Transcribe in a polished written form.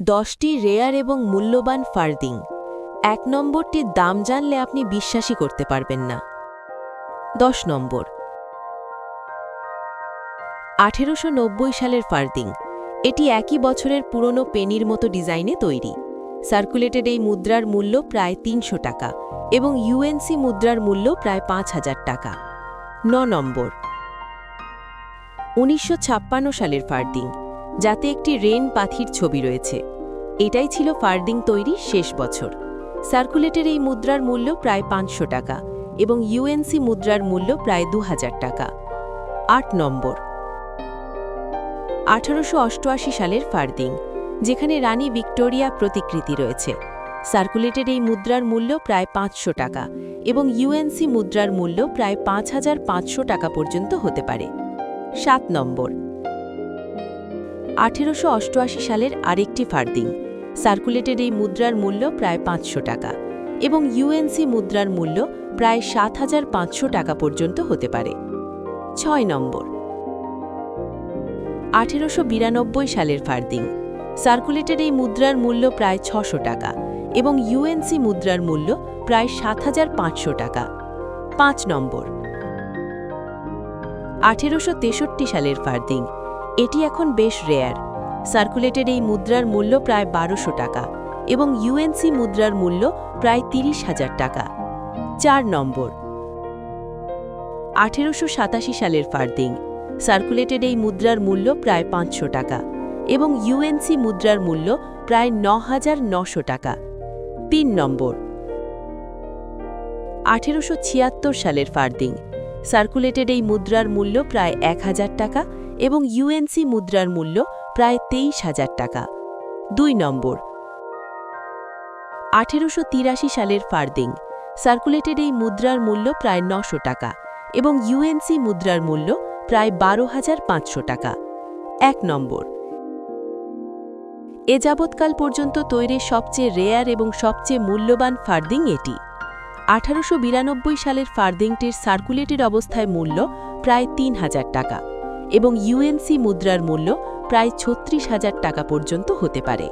10টি রেয়ার এবং মূল্যবান ফার্দিং। 1 নম্বরটির দাম জানলে আপনি বিশ্বাসই করতে পারবেন না। 10 নম্বর, 1890 সালের ফার্দিং। এটি একই বছরের পুরনো পেনির মতো ডিজাইনে তৈরি। সার্কুলেটেড এই মুদ্রার মূল্য প্রায় 300 টাকা এবং ইউএনসি মুদ্রার মূল্য প্রায় 5000 টাকা। 9 নম্বর, 1956 সালের ফার্দিং, যাতে একটি রেন পাখির ছবি রয়েছে। এটাই ছিল ফার্দিং তৈরির শেষ বছর। সার্কুলেটের এই মুদ্রার মূল্য প্রায় 500 টাকা এবং ইউএনসি মুদ্রার মূল্য প্রায় 2000 টাকা। 8 নম্বর, 1888 সালের ফার্দিং, যেখানে রানী ভিক্টোরিয়া প্রতিকৃতি রয়েছে। সার্কুলেটেড এই মুদ্রার মূল্য প্রায় 500 টাকা এবং ইউএনসি মুদ্রার মূল্য প্রায় 5500 টাকা পর্যন্ত হতে পারে। 7 নম্বর, 1888 সালের আরেকটি ফার্দিং। সার্কুলেটেড এই মুদ্রার মূল্য প্রায় 500 টাকা এবং ইউএনসি মুদ্রার মূল্য প্রায় 7500 টাকা পর্যন্ত হতে পারে। 6 নম্বর, 1892 সালের ফার্দিং। সার্কুলেটেড এই মুদ্রার মূল্য প্রায় 600 টাকা এবং ইউএনসি মুদ্রার মূল্য প্রায় 7500 টাকা। 5 নম্বর, 1863 সালের ফার্দিং। এটি এখন বেশ রেয়ার। সার্কুলেটেড এই মুদ্রার মূল্য প্রায় 1200 টাকা এবং ইউএনসি মুদ্রার মূল্য প্রায় 30,000 টাকা। 4 নম্বর, 1887 সালের ফার্দিং। সার্কুলেটেড এই মুদ্রার মূল্য প্রায় 500 টাকা এবং ইউএনসি মুদ্রার মূল্য প্রায় 9900 টাকা। 3 নম্বর, 1876 সালের ফার্দিং। সার্কুলেটেড এই মুদ্রার মূল্য প্রায় 1000 টাকা এবং ইউএনসি মুদ্রার মূল্য প্রায় 23,000 টাকা। 2 নম্বর, 1883 সালের ফার্দিং। সার্কুলেটেড এই মুদ্রার মূল্য প্রায় 900 টাকা এবং ইউএনসি মুদ্রার মূল্য প্রায় 12,500 টাকা। 1 নম্বর, এ যাবৎকাল পর্যন্ত তৈরি সবচেয়ে রেয়ার এবং সবচেয়ে মূল্যবান ফার্দিং এটি। 1892 সালের ফার্দিংটির সার্কুলেটেড অবস্থায় মূল্য প্রায় 3000 টাকা এবং ইউএনসি মুদ্রার মূল্য প্রায় 36,000 টাকা পর্যন্ত হতে পারে।